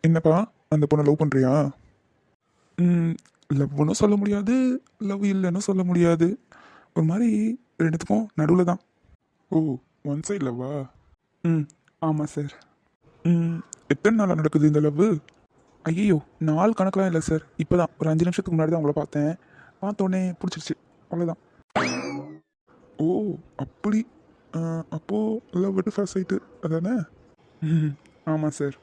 என்னப்பா, அந்த பொண்ணை லவ் பண்ணுறியா? லவ்னு சொல்ல முடியாது, லவ் இல்லைன்னு சொல்ல முடியாது. ஒரு மாதிரி ரெண்டுத்துக்கும் நடுவில் தான். ஓ, ஒன் சைட் லவ்வா? ம் ஆமாம் சார். ம் எத்தனை நாளாக நடக்குது இந்த லவ்? ஐயோ, நாள் கணக்கெலாம் இல்லை சார். இப்போ தான் ஒரு 5 நிமிஷத்துக்கு முன்னாடி தான் உங்களை பார்த்தேன். பார்த்தோன்னே பிடிச்சிருச்சு, அவ்வளோதான். ஓ, அப்படி. அப்போது லவ் அட் ஃபர்ஸ்ட் சைட்டு அதானே? ம் ஆமாம் சார்.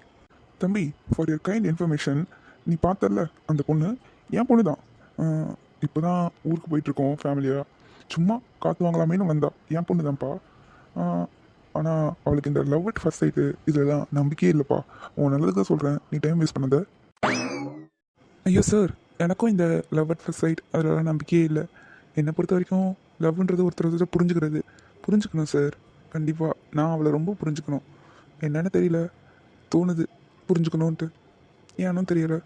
தம்பி, ஃபார் யுவர் கைண்ட் இன்ஃபர்மேஷன், நீ பார்த்தல அந்த பொண்ணு என் பொண்ணு தான். இப்போ தான் ஊருக்கு போயிட்டுருக்கோம் ஃபேமிலியாக. சும்மா காற்று வாங்கலாமேனு வந்தா. என் பொண்ணு தான்ப்பா. ஆனால் அவளுக்கு இந்த லவ் அட் ஃபர்ஸ்ட் சைட்டு இதெல்லாம் நம்பிக்கையே இல்லைப்பா. உன் நல்லதுக்கு சொல்கிறேன், நீ டைம் வேஸ்ட் பண்ணாத. ஐயோ சார், எனக்கும் இந்த லவ் அட் ஃபர்ஸ்ட் சைட் அதிலலாம் நம்பிக்கையே இல்லை. என்னை பொறுத்த வரைக்கும் லவ்ன்றது ஒருத்தர் புரிஞ்சுக்கணும் சார். கண்டிப்பாக நான் அவளை ரொம்ப புரிஞ்சுக்கணும். என்னென்னு தெரியல, தோணுது புரிஞ்சுக்கணுன்ட்டு. ஏன்னும் தெரியல.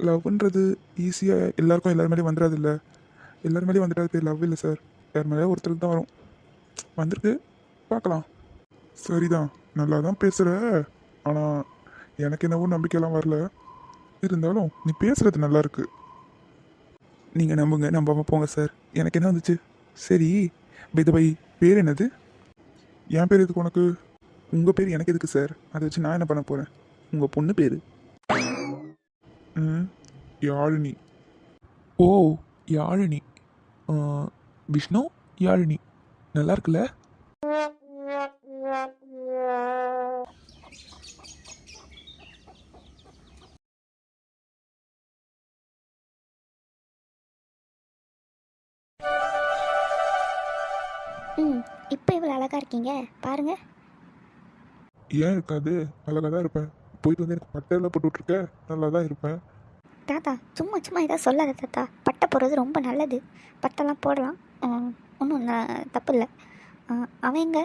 லவ்ன்றது ஈஸியாக எல்லாருக்கும் எல்லார் மேலேயும் வந்துடாது இல்லை. எல்லார் மேலேயும் வந்துட்டு அது பேர் லவ் இல்லை சார். யார் மேலேயும் ஒருத்தருக்கு தான் வரும். வந்திருக்கு, பார்க்கலாம். சரிதான், நல்லா தான் பேசுகிற. ஆனால் எனக்கு என்னவோ நம்பிக்கையெல்லாம் வரல. இருந்தாலும் நீ பேசுகிறது நல்லா இருக்கு. நீங்கள் நம்புங்க, நம்பாம போங்க சார். எனக்கு என்ன வந்துச்சு? சரி, பை பேர் என்னது? என் பேர் எதுக்கு உனக்கு? உங்கள் பேர் எனக்கு எதுக்கு சார்? அதை வச்சு நான் என்ன பண்ண போகிறேன்? உங்கள் பொண்ணு பேர் யாழினி. ஓ, யாழினி. விஷ்ணு யாழினி. நல்லா இருக்குல்ல? இப்போ இவ்வளோ அழகாக இருக்கீங்க பாருங்க. ஏன் இருக்காது? அழகாக தான் இருப்பேன். போயிட்டு வந்து எனக்கு பட்டையெல்லாம் போட்டு விட்ருக்க, நல்லா தான் இருப்பேன். தாத்தா, சும்மா சும்மா இதாக சொல்லாத தாத்தா. பட்டை போடுறது ரொம்ப நல்லது. பட்டைலாம் போடலாம், ஒன்றும் தப்பு இல்லை. அவன் எங்க?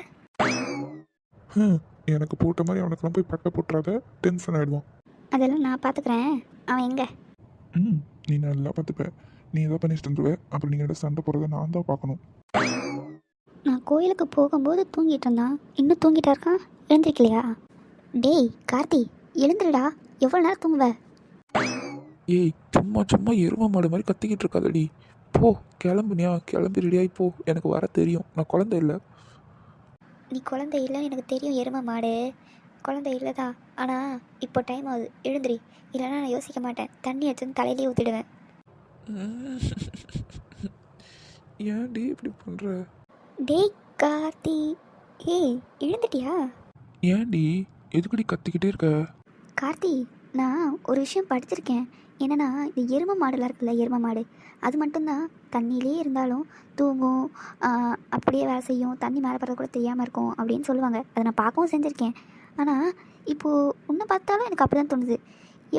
எனக்கு போட்ட மாதிரி அவனுக்குலாம் போய் பட்டை போட்டுறாத, டென்ஷன் ஆகிடுவான். அதெல்லாம் நான் பார்த்துக்குறேன். அவன் எங்க? நீ நல்லா பார்த்துப்ப. நீ எதாவது பண்ணிட்டு வந்துடுவேன். அப்புறம் நீங்கள் சண்டை போடுறத நான் தான் பார்க்கணும். நான் கோயிலுக்கு போகும்போது தூங்கிட்டு இருந்தான், இன்னும் தூங்கிட்டா இருக்கான். எழுந்திருக்கலையா? டேய் கார்த்தி, எழுந்துருடா. எவ்வளோ நேரம் தூங்குவ? ஏய், சும்மா சும்மா எரும மாடு மாதிரி கத்திக்கிட்டு இருக்காதடி. போ, கிளம்புனியா? கிளம்பி ரெடியாகி போ. எனக்கு வர தெரியும், நான் குழந்தை இல்லை. நீ குழந்தை இல்லைன்னு எனக்கு தெரியும் எருமை மாடு. குழந்தை இல்லைதா, ஆனால் இப்போ டைம் ஆகுது, எழுந்திரி. இல்லைன்னா நான் யோசிக்க மாட்டேன், தண்ணி எடுத்து தலையிலே ஊற்றிடுவேன். ஏன்டி இப்படி பண்ணுற? டேய் கார்த்தி, ஏய் எழுந்துட்டியா? ஏன்டி எதுக்குடி கத்திக்கிட்டே இருக்க? கார்த்தி, நான் ஒரு விஷயம் படிச்சிருக்கேன். என்னென்னா, இந்த எருமை மாடுலாம் இருக்குல்ல, எருமை மாடு அது மட்டும்தான் தண்ணியிலே இருந்தாலும் தூங்கும், அப்படியே வேலை செய்யும், தண்ணி மேலே படுறது கூட தெரியாமல் இருக்கும் அப்படின்னு சொல்லுவாங்க. அதை நான் பார்க்கவும் செஞ்சுருக்கேன். ஆனால் இப்போது உன்னை பார்த்தாலும் எனக்கு அப்படி தான் தோணுது.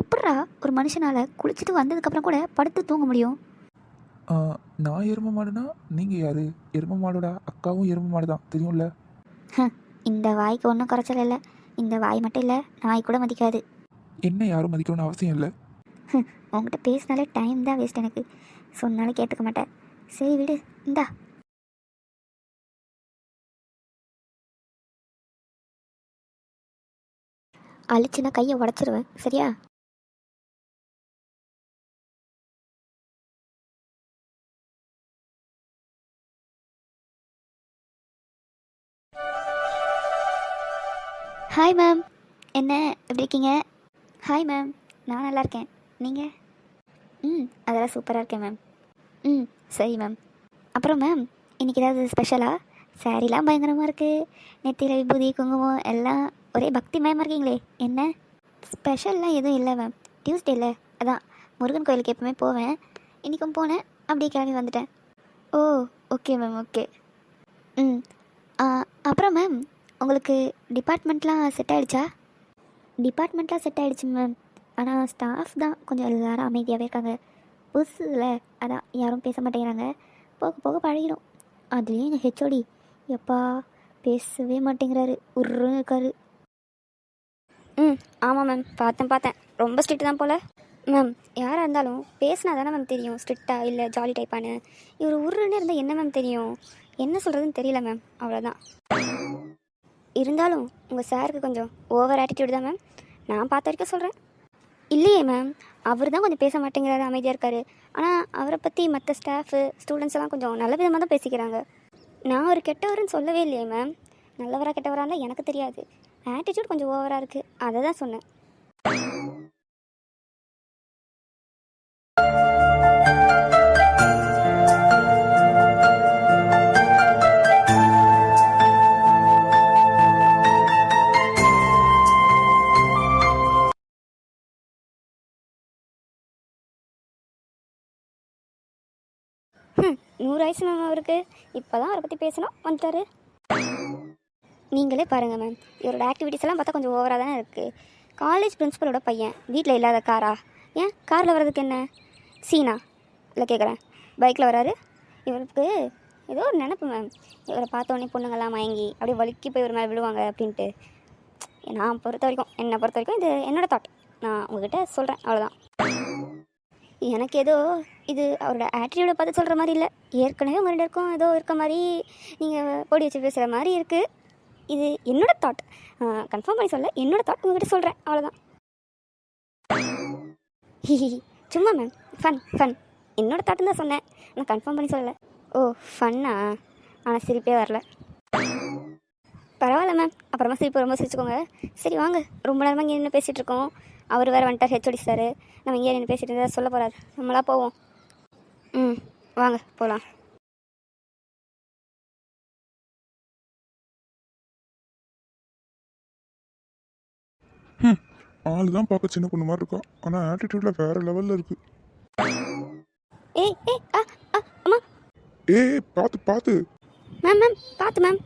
எப்பட்றா ஒரு மனுஷனால் குளிச்சுட்டு வந்ததுக்கப்புறம் கூட படுத்து தூங்க முடியும்? நான் எரும மாடுனா நீங்கள் யார்? எரும மாடோட அக்காவும் எரும மாடு தான், தெரியும்ல? இந்த வாய்க்கு ஒன்றும் குறைச்சல் இல்லை. இந்த வாய் மட்டும் இல்லை, நாய் கூட மதிக்காது. என்ன யாரும் மதிக்கணும்னு அவசியம் இல்லை. உங்கள்கிட்ட பேசினாலே டைம் தான் வேஸ்ட். எனக்கு சொன்னாலும் கேட்டுக்க மாட்டேன். சரி விடு, இந்தா. அழிச்சுன்னா கையை உடச்சிருவேன், சரியா? ஹாய் மேம், என்ன எப்படி இருக்கீங்க? ஹாய் மேம், நான் நல்லா இருக்கேன். நீங்கள்? அதெல்லாம் சூப்பராக இருக்கேன் மேம். சரி மேம். அப்புறம் மேம், இன்றைக்கி ஏதாவது ஸ்பெஷலாக? சாரீலாம் பயங்கரமாக இருக்குது, நெத்தியில் விபூதி குங்குமம் எல்லாம் ஒரே பக்தி மயமாக இருக்கீங்களே, என்ன ஸ்பெஷல்லாம் எதுவும் இல்லை மேம். டியூஸ்டே இல்லை, அதான் முருகன் கோயிலுக்கு எப்பவுமே போவேன். இன்றைக்கும் போனேன், அப்படியே கிளம்பி வந்துட்டேன். ஓ, ஓகே மேம், ஓகே. அப்புறம் மேம், உங்களுக்கு டிபார்ட்மெண்ட்லாம் செட் ஆகிடுச்சா? டிபார்ட்மெண்ட்லாம் செட் ஆகிடுச்சு மேம். ஆனால் ஸ்டாஃப் தான் கொஞ்சம் எல்லாரும் அமைதியாகவே இருக்காங்க. புதுசு இல்லை, அதான் யாரும் பேச மாட்டேங்கிறாங்க. போக போக பழகிடும். அதுலேயும் எங்கள் ஹெச்ஓடி எப்பா பேசவே மாட்டேங்கிறாரு, உருன்னு இருக்காரு. ஆமாம் மேம், பார்த்தேன். ரொம்ப ஸ்ட்ரிக்ட் தான் போல். மேம், யாராக இருந்தாலும் பேசினா தானே மேம் தெரியும் ஸ்ட்ரிக்டாக இல்லை ஜாலி டைப்பானு. இவர் உருன்னு இருந்தால் என்ன மேம் தெரியும்? என்ன சொல்கிறதுன்னு தெரியல மேம், அவ்வளோதான். இருந்தாலும் உங்கள் சாருக்கு கொஞ்சம் ஓவர் ஆட்டிடியூட் தான் மேம், நான் பார்த்த வரைக்கும் சொல்கிறேன். இல்லையே மேம், அவர் தான் கொஞ்சம் பேச மாட்டேங்கிறாரு, அமைதியாக இருக்காரு. ஆனால் அவரை பற்றி மற்ற ஸ்டாஃபு ஸ்டூடெண்ட்ஸ் எல்லாம் கொஞ்சம் நல்ல விதமாக தான் பேசிக்கிறாங்க. நான் ஒரு கெட்டவருன்னு சொல்லவே இல்லையே மேம். நல்லவரா கெட்டவரால எனக்கு தெரியாது. ஆட்டிடியூட் கொஞ்சம் ஓவராக இருக்குது, அதை தான் சொன்னேன். ம் 100 வயசு மேம் அவருக்கு. இப்போ தான் அவரை பற்றி பேசணும் வந்துட்டாரு. நீங்களே பாருங்கள் மேம், இவரோட ஆக்டிவிட்டீஸ் எல்லாம் பார்த்தா கொஞ்சம் ஓவராக தானே இருக்குது. காலேஜ் பிரின்ஸிபலோட பையன், வீட்டில் இல்லாத காரா? ஏன் காரில் வர்றதுக்கு என்ன சீனா? இல்லை கேட்குறேன், பைக்கில் வராரு. இவருக்கு ஏதோ ஒரு நினப்பு மேம், இவரை பார்த்தோன்னே பொண்ணுங்கள்லாம் மயங்கி அப்படியே வலிக்கி போய் ஒரு மேலே விழுவாங்க அப்படின்ட்டு. நான் பொறுத்த வரைக்கும், என்னை பொறுத்த வரைக்கும் இது என்னோடய தாட். நான் உங்ககிட்ட சொல்கிறேன், அவ்வளோதான். எனக்கு ஏதோ இது அவரோட ஆட்டிடியூடை பார்த்து சொல்கிற மாதிரி இல்லை. ஏற்கனவே உங்கள் 2 பேருக்கும் ஏதோ இருக்க மாதிரி நீங்கள் போடி வச்சு பேசுகிற மாதிரி இருக்குது. இது என்னோட தாட், கன்ஃபார்ம் பண்ணி சொல்ல, என்னோட தாட் உங்ககிட்ட சொல்கிறேன், அவ்வளோதான். சும்மா மேம், ஃபன் என்னோட தாட்டுன்னு தான் சொன்னேன், நான் கன்ஃபார்ம் பண்ணி சொல்லலை. ஓ ஃபன்னா? ஆனால் சிரிப்பே வரல. பரவாயில்ல மேம், அப்புறமா சிரிப்பு ரொம்ப சிரிச்சுக்கோங்க. சரி வாங்க, ரொம்ப நேரமாக இங்கே நின்று பேசிகிட்டு இருக்கோம். அவர் வேறு வந்துட்டார், ஹெச்ஓடி சார். நம்ம இங்கே நின்று பேசிகிட்டு இருந்தால் சொல்ல போகிறாரு, நம்மளா போவோம். ம் வாங்க போகலாம். ஆள் தான் பார்க்க சின்ன பொண்ணு மாதிரி இருக்கா, ஆனால் ஆட்டிடியூட்ல வேற லெவலில் இருக்கு. ஏய் ஏய் ஆ ஆ அம்மா. ஏய் பார்த்து பார்த்து. மேம் பார்த்து மேம்.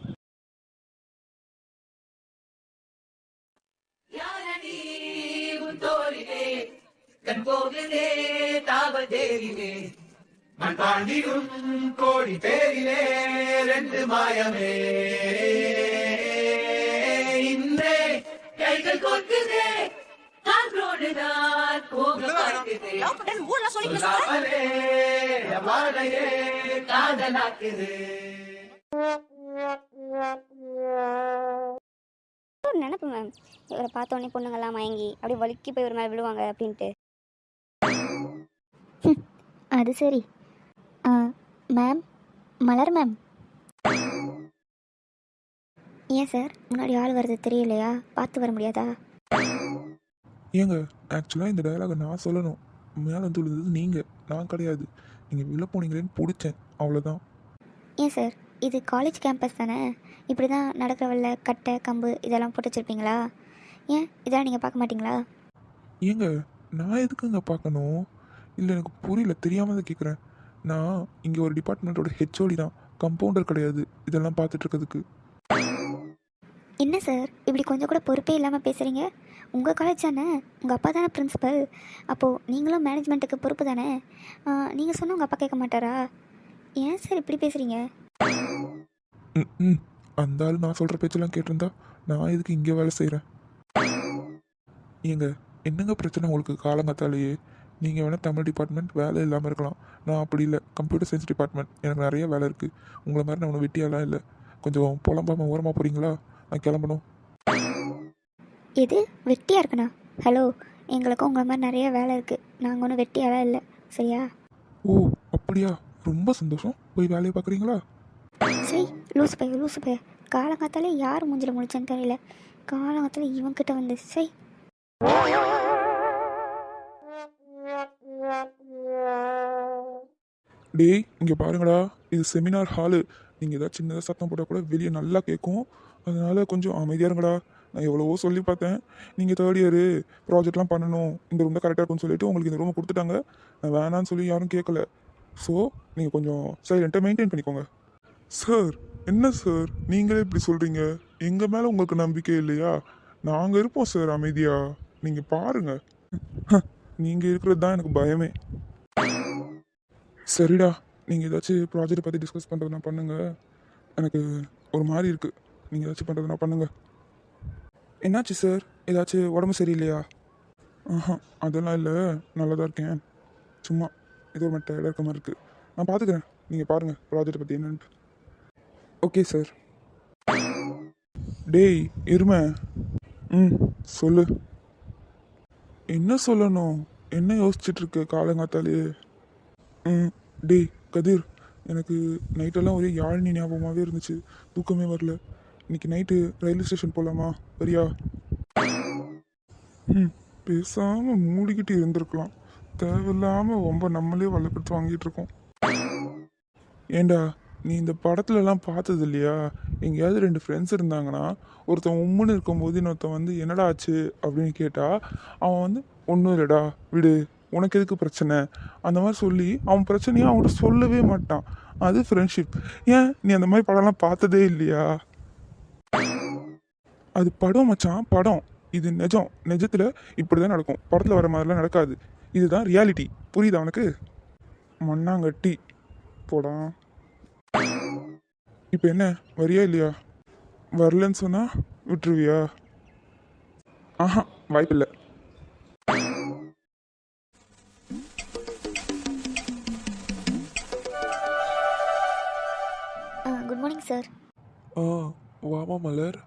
கண்போகிலே தாவதேரிலே மண்பாண்டிடும் கோடி பேரிலே 2 மாயமே இன்றே கைகள் கொட்டுதே காற்றோடு நான் போக பார்க்குதே சொல்லாமலே வாழையே காதலாக்குது. ஒரு நினப்பு மேம், இவரை பார்த்தோன்னே பொண்ணுங்கள்லாம் மயங்கி அப்படியே வலிக்கி போய் ஒரு மேலே விழுவாங்க அப்படின்ட்டு. அது சரி. மேம், மலர் மேம். ஏன் சார் முன்னாடி ஆள் வருது தெரியலையா? பார்த்து வர முடியாதா? ஏங்க ஆக்சுவலாக இந்த டயலாகை நான் சொல்லணும், மேலே வந்து விழுந்தது நீங்கள், நான் கிடையாது. நீங்கள் வெளில போனீங்களேன்னு பிடிச்சேன், அவ்வளோதான். ஏன் சார், இது காலேஜ் கேம்பஸ் தானே, இப்படி தான் நடக்கிற வழில கட்டை கம்பு இதெல்லாம் போட்டு வச்சுருப்பீங்களா? ஏன் இதெல்லாம் நீங்கள் பார்க்க மாட்டிங்களா? ஏங்க நான் எதுக்குங்க பார்க்கணும்? இல்லை எனக்கு புரியல, தெரியாமல் தான் கேட்குறேன். நான் இங்கே ஒரு டிபார்ட்மெண்ட்டோட ஹெச்ஓடி தான், கம்பவுண்டர் கிடையாது இதெல்லாம் பார்த்துட்டு இருக்கிறதுக்கு. என்ன சார் இப்படி கொஞ்சம் கூட பொறுப்பே இல்லாமல் பேசுகிறீங்க? உங்கள் காலேஜ் தானே, உங்கள் அப்பா தானே பிரின்ஸிபல். அப்போது நீங்களும் மேனேஜ்மெண்ட்டுக்கு பொறுப்பு தானே. நீங்கள் சொன்னால் உங்கள் அப்பா கேட்க மாட்டாரா? ஏன் சார் இப்படி பேசுகிறீங்க? ம் அந்த ஆள் நான் சொல்கிற பேச்செல்லாம் கேட்டிருந்தா நான் எதுக்கு இங்கே வேலை செய்கிறேன்? ஏங்க என்னங்க பிரச்சனை உங்களுக்கு? காலங்காத்தாலேயே நீங்கள் வேணால் தமிழ் டிபார்ட்மெண்ட் வேலை இல்லாமல் இருக்கலாம், நான் அப்படி இல்லை, கம்ப்யூட்டர் சயின்ஸ் டிபார்ட்மெண்ட், எனக்கு நிறைய வேலை இருக்குது. உங்களை மாதிரி நான் ஒன்றும் வெட்டியாலாம் இல்லை. கொஞ்சம் புலம்பாமல் ஓரமாக போகிறீங்களா? நான் கிளம்பணும். எது வெட்டியாக இருக்குண்ணா? ஹலோ, எங்களுக்கும் உங்களை மாதிரி நிறைய வேலை இருக்குது, நாங்கள் ஒன்றும் வெட்டியாலாம் இல்லை, சரியா? ஓ அப்படியா, ரொம்ப சந்தோஷம். போய் வேலையை பார்க்குறீங்களா? சரி, லூசு பைய காலங்காத்தாலே யார் மூஞ்சில் முடிச்சேன்னு தெரியல. காலங்காத்தால இவன்கிட்ட வந்து சரி. டேய் இங்கே பாருங்கடா, இது செமினார் ஹாலு. நீங்கள் ஏதாவது சின்னதாக சத்தம் போட்டால் கூட வெளியே நல்லா கேட்கும், அதனால் கொஞ்சம் அமைதியாக இருங்கடா. நான் எவ்வளவோ சொல்லி பார்த்தேன், நீங்கள் 3rd இயரு ப்ராஜெக்ட்லாம் பண்ணணும், இந்த ரூம் தான் கரெக்டாக இருக்கும்னு சொல்லிட்டு உங்களுக்கு இந்த ரூமை கொடுத்துட்டாங்க. நான் வேணான்னு சொல்லி யாரும் கேட்கல. ஸோ நீங்கள் கொஞ்சம் சைலண்ட்டாக மெயின்டைன் பண்ணிக்கோங்க. சார் என்ன சார் நீங்களே இப்படி சொல்கிறீங்க? எங்கள் மேலே உங்களுக்கு நம்பிக்கை இல்லையா? நாங்கள் இருப்போம் சார் அமைதியாக, நீங்கள் பாருங்கள். நீங்கள் இருக்கிறது தான் எனக்கு பயமே. சரிடா, நீங்கள் ஏதாச்சும் ப்ராஜெக்டை பற்றி டிஸ்கஸ் பண்ணுறதுனா பண்ணுங்கள், எனக்கு ஒரு மாதிரி இருக்குது. நீங்கள் ஏதாச்சும் பண்ணுறதுனா பண்ணுங்கள். என்னாச்சு சார், ஏதாச்சும் உடம்பு சரியில்லையா? அதெல்லாம் இல்லை, நல்லா தான் இருக்கேன். சும்மா ஏதோ ஒரு டயர்டாக இருக்க மாதிரி இருக்குது. நான் பார்த்துக்கிறேன், நீங்கள் பாருங்கள் ப்ராஜெக்டை பற்றி என்னன்ட்டு. Okay sir. டேய் எருமை, சொல்லு. என்ன சொல்லணும்? என்ன யோசிச்சுட்டு இருக்க காலங்காத்தாலே? ம் டேய் கதிர், எனக்கு நைட்டெல்லாம் ஒரே யாழினி ஞாபகமாகவே இருந்துச்சு. தூக்கமே வரல. இன்னைக்கு நைட்டு ரயில்வே ஸ்டேஷன் போகலாமா? வரியா? ம் பேசாமல் மூடிக்கிட்டு இருந்திருக்கலாம். தேவையில்லாமல் ரொம்ப நம்மளே வல்லப்படுத்து வாங்கிட்டு இருக்கோம். ஏண்டா, நீ இந்த படத்துலலாம் பார்த்தது இல்லையா? எங்கேயாவது ரெண்டு ஃப்ரெண்ட்ஸ் இருந்தாங்கன்னா ஒருத்தன் உம்முன்னு இருக்கும்போது இன்னொருத்தன் வந்து என்னடா ஆச்சு அப்படின்னு கேட்டால் அவன் வந்து ஒன்றும் இல்லைடா விடு, உனக்கு எதுக்கு பிரச்சனை, அந்த மாதிரி சொல்லி அவன் பிரச்சனையை அவன்கிட்ட சொல்லவே மாட்டான். அது ஃப்ரெண்ட்ஷிப். ஏன் நீ அந்த மாதிரி படம்லாம் பார்த்ததே இல்லையா? அது படம் மச்சான், படம். இது நிஜம். நிஜத்தில் இப்படி தான் நடக்கும். படத்தில் வர மாதிரிலாம் நடக்காது. இதுதான் ரியாலிட்டி. புரியுதா உனக்கு? மண்ணாங்கட்டி போடா. இப்போ என்ன, வரியா இல்லையா? வரலன்னு சொன்னா விட்டுருவியா? ஆஹா, வாய்ப்பில்லை. Good morning sir. ஆ வாமா மலர்,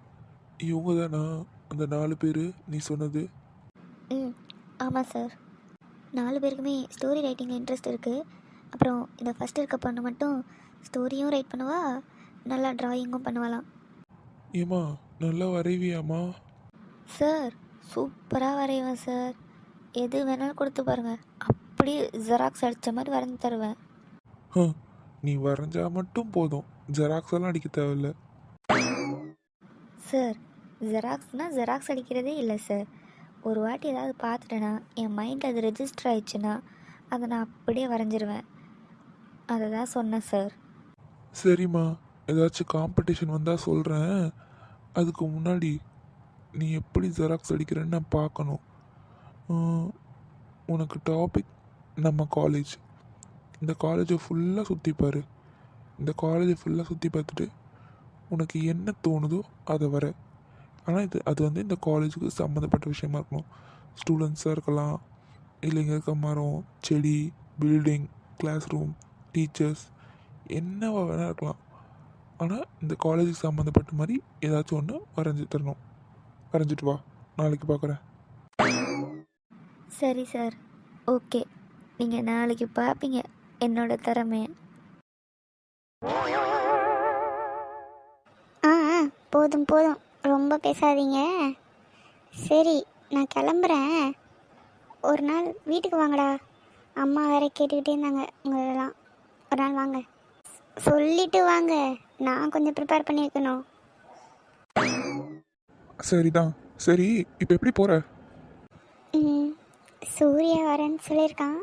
இவங்க தானா அந்த 4 பேர் நீ சொன்னது? ம் ஆமாம் சார். 4 பேருக்குமே ஸ்டோரி ரைட்டிங்கில் இன்ட்ரெஸ்ட் இருக்குது. அப்புறம் இந்த ஃபஸ்ட் இருக்க பொண்ணு மட்டும் ஸ்டோரியும் ரைட் பண்ணுவா, நல்லா ட்ராயிங்கும் பண்ணுவாளாம். ஏம்மா நல்லா வரைவியாம்மா? சார் சூப்பராக வரைவேன் சார். எது வேணாலும் கொடுத்து பாருங்கள், அப்படியே ஜெராக்ஸ் அடித்த மாதிரி வரைஞ்சி தருவேன். நீ வரைஞ்சா மட்டும் போதும், ஜெராக்ஸ் எல்லாம் அடிக்க தேவையில்ல. சார் ஜெராக்ஸ்னால் ஜெராக்ஸ் அடிக்கிறதே இல்லை சார். ஒரு வாட்டி ஏதாவது பார்த்துட்டேன்னா என் மைண்டில் அது ரெஜிஸ்டர் ஆயிடுச்சுன்னா அதை நான் அப்படியே வரைஞ்சிருவேன். அதை தான் சொன்னேன் சார். சரிம்மா, ஏதாச்சும் காம்படிஷன் வந்தால் சொல்கிறேன். அதுக்கு முன்னாடி நீ எப்படி ஜெராக்ஸ் அடிக்கிறேன்னு நான் பார்க்கணும். உனக்கு டாபிக் நம்ம காலேஜ். இந்த காலேஜை ஃபுல்லாக சுற்றிப்பார். இந்த காலேஜை ஃபுல்லாக சுற்றி பார்த்துட்டு உனக்கு என்ன தோணுதோ அதை வர. ஆனால் அது வந்து இந்த காலேஜுக்கு சம்மந்தப்பட்ட விஷயமா இருக்கணும். ஸ்டூடெண்ட்ஸாக இருக்கலாம், இல்லை இங்கே இருக்க மரம், செடி, பில்டிங், கிளாஸ் ரூம், டீச்சர்ஸ், என்னவா வேணால் இருக்கலாம். ஆனால் இந்த காலேஜுக்கு சம்மந்தப்பட்ட மாதிரி ஏதாச்சும் ஒன்று வரைஞ்சி தரணும். வரைஞ்சிட்டு வா, நாளைக்கு பார்க்குறேன். சரி சார், ஓகே. நீங்கள் நாளைக்கு பார்ப்பீங்க என்னோட திறமையை. போதும் போதும், ரொம்ப பேசாதீங்க. சரி நான் கிளம்புறேன். ஒரு நாள் வீட்டுக்கு வாங்கடா. அம்மா வேற கேட்டுக்கிட்டே இருந்தாங்க உங்களெல்லாம். ஒரு நாள் வாங்க, சொல்லிட்டு வாங்க. நான் கொஞ்சம் ப்ரிப்பேர் பண்ணி வைக்கணும். சரிதான். சரி, இப்போ எப்படி போகிற? சூர்யா வரேன்னு சொல்லியிருக்கான்,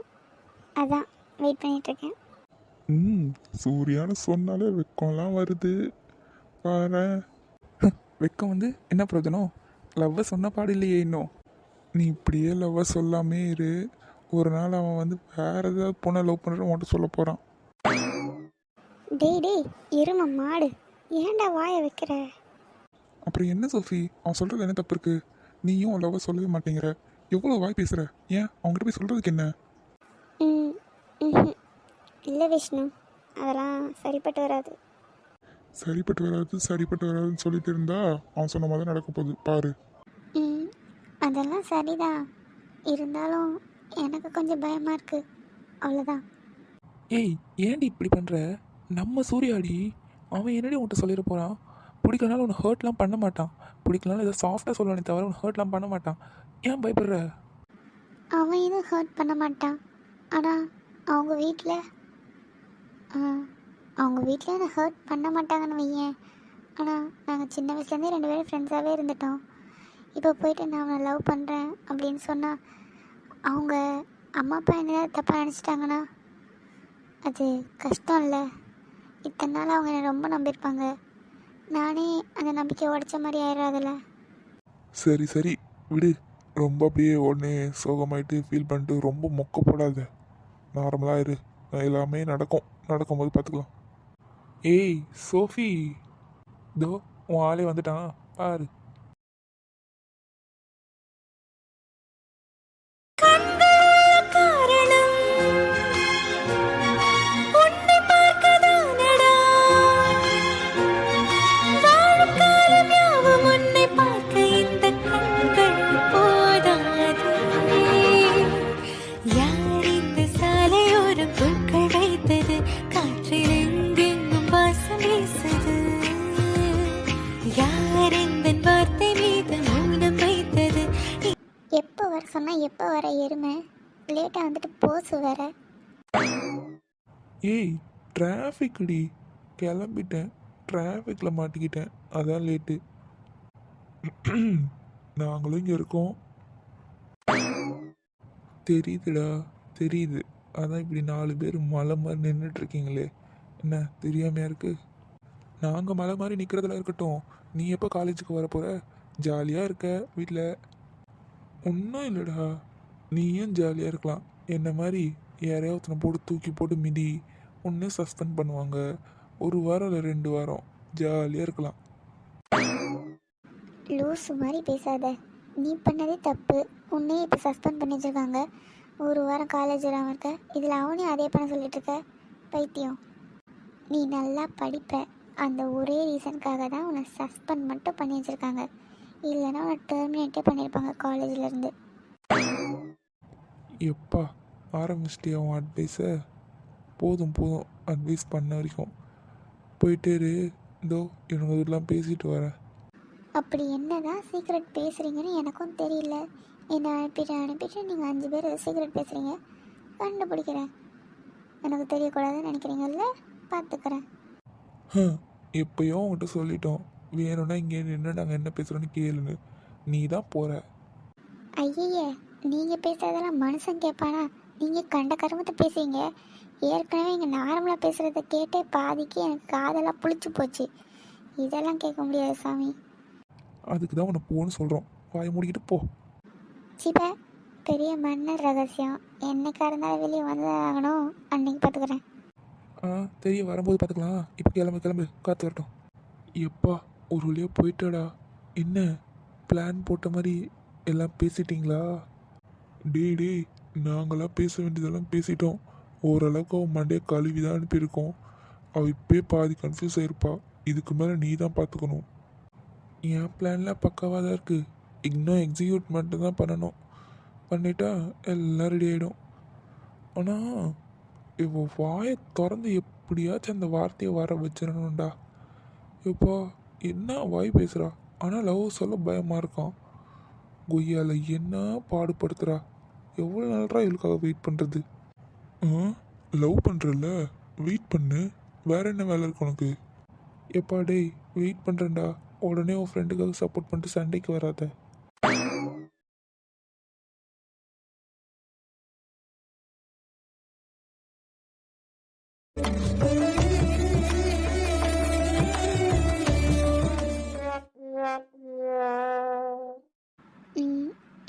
அதான் வெயிட் பண்ணிகிட்ருக்கேன். சூர்யான்னு சொன்னாலே வெக்கம்லாம் வருது பாரு. வெக்கம் வந்து என்ன பிரயோஜனம்? லவ்வை சொன்ன பாடு இல்லையே இன்னும். நீ இப்படியே லவ்வை சொல்லாமே இரு. ஒரு நாள் அவன் வந்து வேற ஏதாவது பொண்ணை லவ் பண்ணுற மட்டும் சொல்ல போகிறான். டேய் எருமை மாடு, ஏன்டா வாயை வைக்கிற? அப்புறம் என்ன சோஃபி, அவன் சொல்கிறது என்ன தப்பு இருக்குது? நீயும் அவன் லவ்வை சொல்லவே மாட்டேங்கிற. எவ்வளோ வாய் பேசுகிற? ஏன் அவங்ககிட்ட போய் சொல்கிறதுக்கு என்ன? இல்லை விஷ்ணு, அதெல்லாம் சரிப்பட்டு வராது. சரிப்பட்டு வராதுன்னு சொல்லிட்டு இருந்தா அவன் சொன்ன மாதிரி நடக்க போகுது பாரு. அதெல்லாம் சரிதான், இருந்தாலும் எனக்கு கொஞ்சம் பயமாக இருக்குது, அவ்வளோதான். ஏய் ஏன்டி இப்படி பண்ணுற? நம்ம சூர்யாடி, அவன் என்னடி உன்கிட்ட சொல்லிட போகிறான்? பிடிக்கலனாலும் உன்னை ஹர்ட்லாம் பண்ண மாட்டான். பிடிக்கலனாலும் ஏதோ சாஃப்டாக சொல்லுவானே தவிர உன்னை ஹர்ட்லாம் பண்ண மாட்டான். ஏன் பயப்படுற? அவன் எதுவும் ஹர்ட் பண்ண மாட்டான். ஆனால் அவங்க வீட்டில் என்னை ஹர்ட் பண்ண மாட்டாங்கன்னு வையேன். ஆனால் நாங்கள் சின்ன வயசுலேருந்தே 2 பேரும் ஃப்ரெண்ட்ஸாகவே இருந்துட்டோம். இப்போ போயிட்டு நான் அவனை லவ் பண்ணுறேன் அப்படின்னு சொன்னால் அவங்க அம்மா அப்பா என்ன தப்பாக நினச்சிட்டாங்கன்னா அது கஷ்டம் இல்லை. இத்தனை நாள் அவங்க என்னை ரொம்ப நம்பியிருப்பாங்க. நானே அந்த நம்பிக்கை உடைச்ச மாதிரி ஆயிடாதுல்ல. சரி சரி விடு. ரொம்ப அப்படியே உடனே சோகமாயிட்டு ஃபீல் பண்ணிட்டு ரொம்ப மொக்க போடாத. நார்மலாக இரு, எல்லாமே நடக்கும்போது பார்த்துக்கலாம். ஏய் சோஃபி, இதோ உன் ஆளே வந்துட்டான் பாரு. பேசது யார் இந்த வார்த்தை மீது மௌனம் வைத்தது. எப்போ வர சொன்னால் எப்போ வர எருமை, லேட்டாக வந்துட்டு போசு வேற. ஏய் டிராஃபிக்டி, கிளம்பிட்டேன், டிராஃபிக்கில் மாட்டிக்கிட்டேன், அதான் லேட்டு. நாங்களும் இங்கே இருக்கோம். தெரியுதுடா, தெரியுது. அதான் இப்படி 4 பேர் மலை மாதிரி நின்றுட்டுருக்கீங்களே, என்ன தெரியாமையா இருக்கு? நாங்கள் மலை மாதிரி நிற்கிறதுல இருக்கட்டும், நீ எப்போ காலேஜுக்கு வர போகிற? ஜாலியாக இருக்க வீட்டில். ஒன்றும் இல்லைடா, நீயும் ஜாலியாக இருக்கலாம். என்ன மாதிரி யாரையாவது ஒருத்தனை போட்டு தூக்கி போட்டு மிதி, ஒன்று சஸ்பெண்ட் பண்ணுவாங்க. 1 வாரம் இல்லை 2 வாரம் ஜாலியாக இருக்கலாம். லூசு மாதிரி பேசாத. நீ பண்ணதே தப்பு. உன்னே இப்போ சஸ்பெண்ட் பண்ணி வச்சிருக்காங்க. 1 வாரம் காலேஜ் வராமல் இருக்க, இதில் அவனையும் அதே பண்ண சொல்லிட்டு இருக்க. பைத்தியம். நீ நல்லா படிப்ப, அந்த ஒரே ரீசனுக்காக தான் உன்னை சஸ்பெண்ட் மட்டும் பண்ணி வச்சுருக்காங்க. இல்லைன்னா உன்னை டெர்மினேட்டே பண்ணியிருப்பாங்க காலேஜிலேருந்து. எப்பா ஆரம்பிச்சிட்டியா உன் அட்வைஸை? போதும் போதும், அட்வைஸ் பண்ண வரைக்கும் போயிட்டே இரு. இதோ இவங்க இதெல்லாம் பேசிட்டு வரேன். அப்படி என்ன தான் சீக்ரெட் பேசுகிறீங்கன்னு எனக்கும் தெரியல. என்னை அனுப்பிட்டு நீங்கள் 5 பேர் சீக்ரெட் பேசுகிறீங்க. கண்டுபிடிக்கிறேன். எனக்கு தெரியக்கூடாதுன்னு நினைக்கிறீங்கல்ல, பார்த்துக்கிறேன். எப்பயோ உங்கள்கிட்ட சொல்லிட்டோம், வேணும்னா இங்கே நின்று நாங்கள் என்ன பேசுகிறோன்னு கேளுங்க. நீ தான் போகிற. ஐயே, நீங்கள் பேசுகிறதெல்லாம் மனுஷன் கேட்பானா? நீங்கள் கண்ட கருமத்தை பேசுவீங்க. ஏற்கனவே இங்கே நார்மலாக பேசுகிறத கேட்டே பாதிக்கு எனக்கு காதெல்லாம் புளிச்சு போச்சு. இதெல்லாம் கேட்க முடியாது சாமி. அதுக்கு தான் உன்னை போன்னு சொல்கிறோம். வாயை மூடிக்கிட்டு போ. சிப்ப பெரிய மன்னர் ரகசியம். என்னைக்கா இருந்தாலும் வெளியே வந்து ஆகணும். அன்னைக்கு பார்த்துக்கிறேன். தெரிய வரும்போது பார்த்துக்கலாம். இப்போ கிளம்பு கிளம்பு, காற்று வரட்டும். எப்பா ஒரு வழியாக போயிட்டாடா. என்ன பிளான் போட்ட மாதிரி எல்லாம் பேசிட்டிங்களா? டே நாங்களாம் பேச வேண்டியதெல்லாம் பேசிட்டோம். ஓரளவுக்கு அவன் மண்டையை கழுவி தான் அனுப்பியிருக்கோம். அவள் இப்போயே பாதி கன்ஃபியூஸ் ஆகிருப்பா. இதுக்கு மேலே நீ தான் பார்த்துக்கணும். என் பிளான்லாம் பக்காவாக தான் இருக்குது. இன்னும் எக்ஸிக்யூட் மட்டும் தான் பண்ணணும். பண்ணிட்டா எல்லாம் ரெடி ஆகிடும். ஆனால் இப்போ வாயை திறந்து எப்படியாச்சும் அந்த வார்த்தையை வர வச்சிடணும்டா. இப்போ என்ன வாய் பேசுகிறா, ஆனால் லவ் சொல்ல பயமாக இருக்கான். கொய்யால என்ன பாடுபடுத்துகிறா. எவ்வளோ நாளா இவளுக்காக வெயிட் பண்ணுறது? லவ் பண்ணுறல, வெயிட் பண்ணு. வேற என்ன வேலை இருக்கு உனக்கு? எப்பா டேய், வெயிட் பண்ணுறேன்டா. உடனே உன் ஃப்ரெண்டுக்காக சப்போர்ட் பண்ணிட்டு சண்டைக்கு வராத.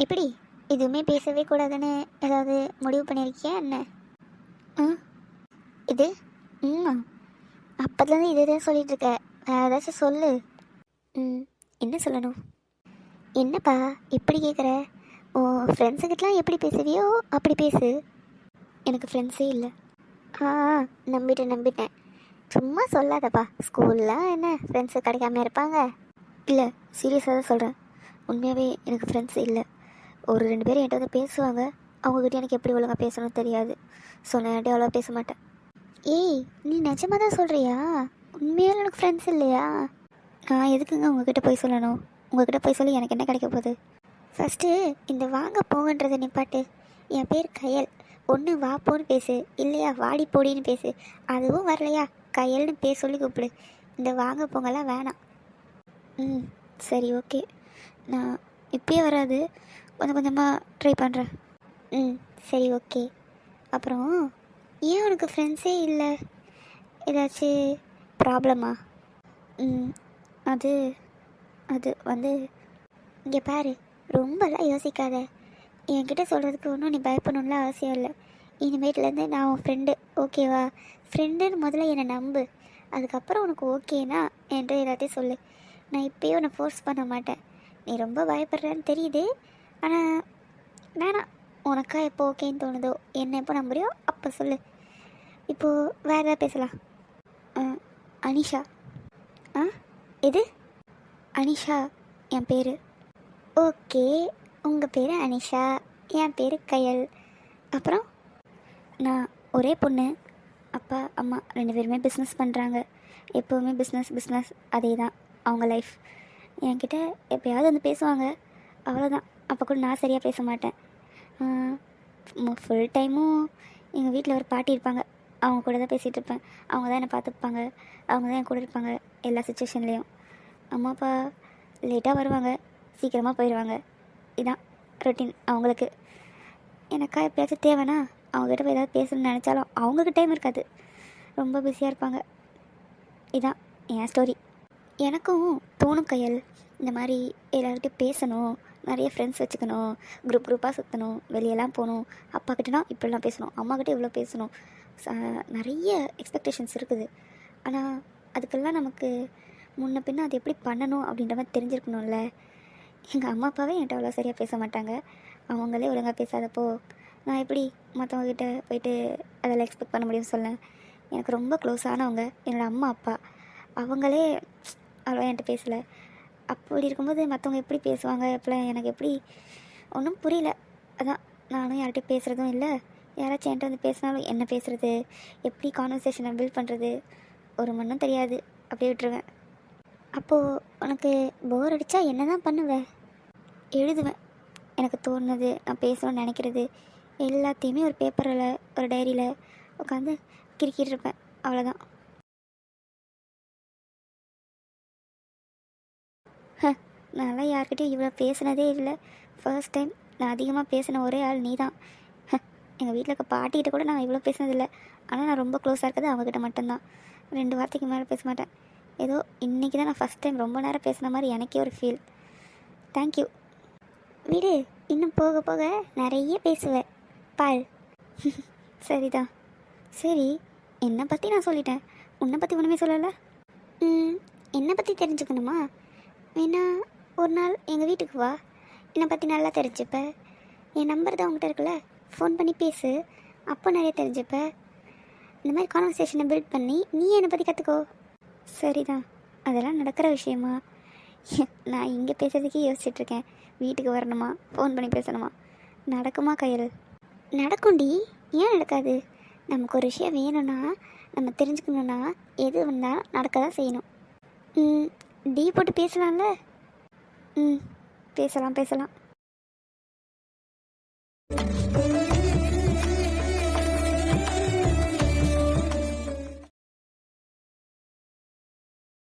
எப்படி எதுவுமே பேசவே கூடாதுன்னு ஏதாவது முடிவு பண்ணியிருக்கியா என்ன? இது அப்போதுலேருந்து இதே தான் சொல்லிட்டு இருக்க. வேறு ஏதாச்சும் சொல்லு. என்ன சொல்லணும்? என்னப்பா இப்படி கேட்குற? ஓ ஃப்ரெண்ட்ஸுக்கிட்டலாம் எப்படி பேசுவியோ அப்படி பேசு. எனக்கு ஃப்ரெண்ட்ஸே இல்லை. நம்பிட்டேன். சும்மா சொல்லாதப்பா. ஸ்கூலில் என்ன ஃப்ரெண்ட்ஸு கிடைக்காம இருப்பாங்க? இல்லை, சீரியஸாக தான் சொல்கிறேன். உண்மையாகவே எனக்கு ஃப்ரெண்ட்ஸ் இல்லை. ஒரு 2 பேர் என்கிட்ட வந்து பேசுவாங்க. அவங்கக்கிட்ட எனக்கு எப்படி ஒழுங்காக பேசணும்னு தெரியாது. ஸோ நான் என்கிட்ட அவ்வளோ பேச மாட்டேன். ஏய், நீ நிஜமாக தான் சொல்கிறியா? உண்மையாலும் எனக்கு ஃப்ரெண்ட்ஸ் இல்லையா? நான் எதுக்குங்க உங்ககிட்ட போய் சொல்லணும்? உங்ககிட்ட போய் சொல்லி எனக்கு என்ன கிடைக்க போகுது? ஃபஸ்ட்டு இந்த வாங்க போங்கன்றதை நிப்பாட்டு. என் பேர் கயல். ஒன்று வா போன்னு பேசு, இல்லையா வாடி போடின்னு பேசு. அதுவும் வரலையா, கயல்னு பேர் சொல்லி கூப்பிடு. இந்த வாங்க போங்கெல்லாம் வேணாம். சரி ஓகே. நான் இப்பயே வராது, கொஞ்சம் கொஞ்சமாக ட்ரை பண்ணுறேன். சரி ஓகே. அப்புறம் ஏன் உனக்கு ஃப்ரெண்ட்ஸே இல்லை? ஏதாச்சும் ப்ராப்ளமா? அது அது வந்து இங்கே பாரு, ரொம்பலாம் யோசிக்காத. என்கிட்ட சொல்கிறதுக்கு ஒன்றும் நீ பயப்படணும்ல அவசியம் இல்லை. இனிமேட்லேருந்து நான் உன் ஃப்ரெண்டு, ஓகேவா? ஃப்ரெண்டுன்னு முதல்ல என்னை நம்பு. அதுக்கப்புறம் உனக்கு ஓகேனா என்கிட்ட எல்லாத்தையும் சொல்லு. நான் இப்போயே உன்னை ஃபோர்ஸ் பண்ண மாட்டேன். நீ ரொம்ப பயப்படுறன்னு தெரியுது, ஆனால் வேணாம். உனக்கா எப்போ ஓகேன்னு தோணுதோ, என்ன எப்போ நம்புறியோ அப்போ சொல்லு. இப்போது வேறு ஏதாவது பேசலாம். அனிஷா. எது? அனிஷா என் பேர். ஓகே, உங்கள் பேர் அனிஷா, என் பேர் கயல். அப்புறம் நான் ஒரே பொண்ணு. அப்பா அம்மா 2 பேருமே பிஸ்னஸ் பண்ணுறாங்க. எப்போவுமே பிஸ்னஸ் பிஸ்னஸ் அதே தான் அவங்க லைஃப். என்கிட்ட எப்போயாவது வந்து பேசுவாங்க, அவ்வளோதான். அப்போ கூட நான் சரியாக பேச மாட்டேன். ஃபுல் டைமும் எங்கள் வீட்டில் ஒரு பாட்டி இருப்பாங்க, அவங்க கூட தான் பேசிகிட்டு இருப்பேன். அவங்க தான் என்னை பார்த்துப்பாங்க, அவங்க தான் என் கூட இருப்பாங்க எல்லா சுச்சுவேஷன்லேயும். அம்மா அப்பா லேட்டாக வருவாங்க, சீக்கிரமாக போயிடுவாங்க. இதான் ரொட்டீன் அவங்களுக்கு. எனக்கா எப்பயாச்சும் தேவைன்னா அவங்ககிட்ட போய் ஏதாவது பேசணும்னு நினச்சாலும் அவங்களுக்கு டைம் இருக்காது, ரொம்ப பிஸியாக இருப்பாங்க. இதான் என் ஸ்டோரி. எனக்கும் தோணும் கையல், இந்த மாதிரி எல்லார்கிட்டையும் பேசணும், நிறைய ஃப்ரெண்ட்ஸ் வச்சுக்கணும், குரூப்பாக சுற்றணும், வெளியெல்லாம் போகணும், அப்பாக்கிட்டனா இப்படிலாம் பேசணும், அம்மாக்கிட்ட இவ்வளோ பேசணும். நிறைய எக்ஸ்பெக்டேஷன்ஸ் இருக்குது. ஆனால் அதுக்கெல்லாம் நமக்கு முன்ன பின்ன அது எப்படி பண்ணணும் அப்படின்ற மாதிரி தெரிஞ்சிருக்கணும்ல. எங்கள் அம்மா அப்பாவே என்கிட்ட அவ்வளோ சரியாக பேச மாட்டாங்க, அவங்களே ஒழுங்காக பேசாதப்போ நான் எப்படி மற்றவங்ககிட்ட போயிட்டு அதெல்லாம் எக்ஸ்பெக்ட் பண்ண முடியும்னு சொல்ல. எனக்கு ரொம்ப க்ளோஸ் ஆனவங்க என்னோடய அம்மா அப்பா, அவங்களே அவ்வளோ என்கிட்ட பேசலை. அப்படி இருக்கும்போது மற்றவங்க எப்படி பேசுவாங்க, எப்படிலாம் எனக்கு எப்படி ஒன்றும் புரியல. அதான் நானும் யார்கிட்டையும் பேசுகிறதும் இல்லை, யாராச்சும் என்கிட்ட வந்து பேசினாலும் என்ன பேசுகிறது, எப்படி கான்வர்சேஷனை பில்ட் பண்ணுறது ஒரு மண்ணும் தெரியாது, அப்படியே விட்டுருவேன். அப்போது உனக்கு போர் அடித்தா என்ன தான் பண்ணுவேன்? எழுதுவேன். எனக்கு தோணுனது, நான் பேசணும்னு நினைக்கிறது எல்லாத்தையுமே ஒரு பேப்பரில் ஒரு டைரியில் உட்காந்து கிறுக்கிட்டு இருப்பேன், அவ்வளோதான். நான்லாம் யார்கிட்டையும் இவ்வளோ பேசினதே இல்லை, ஃபர்ஸ்ட் டைம். நான் அதிகமாக பேசின ஒரே ஆள் நீ தான். எங்கள் வீட்டில் இருக்க பாட்டிக்கிட்ட கூட நான் இவ்வளோ பேசினதில்லை, ஆனால் நான் ரொம்ப க்ளோஸாக இருக்கிறது அவங்கக்கிட்ட மட்டும்தான். 2 வார்த்தைக்கு மேலே பேச மாட்டேன். ஏதோ இன்றைக்கி தான் நான் ஃபஸ்ட் டைம் ரொம்ப நேரம் பேசின மாதிரி எனக்கே ஒரு ஃபீல். தேங்க்யூ. வீடு இன்னும் போக போக நிறைய பேசுவேன் பால். சரிதான். சரி, என்னை பற்றி நான் சொல்லிட்டேன், உன்னை பற்றி ஒன்றுமே சொல்லலை. என்னை பற்றி தெரிஞ்சுக்கணுமா? வேணா ஒரு நாள் எங்கள் வீட்டுக்கு வா, என்னை பற்றி நல்லா தெரிஞ்சுப்ப. என் நம்பர் தான் உங்கள்கிட்ட இருக்குல்ல, ஃபோன் பண்ணி பேசு, அப்போ நிறைய தெரிஞ்சுப்ப. இந்த மாதிரி கான்வர்சேஷனை பில்ட் பண்ணி நீ என்னை பற்றி கற்றுக்கோ. சரிதான், அதெல்லாம் நடக்கிற விஷயமா? நான் இங்கே பேசுறதுக்கே யோசிச்சுட்ருக்கேன், வீட்டுக்கு வரணுமா, ஃபோன் பண்ணி பேசணுமா? நடக்குமா கையல்? நடக்கும்டி, ஏன் நடக்காது? நமக்கு ஒரு விஷயம் வேணும்னா, நம்ம தெரிஞ்சுக்கணுன்னா எது வந்தாலும் நடக்க தான் செய்யணும். டீ போட்டு பேசலாம்ல? பேசலாம்.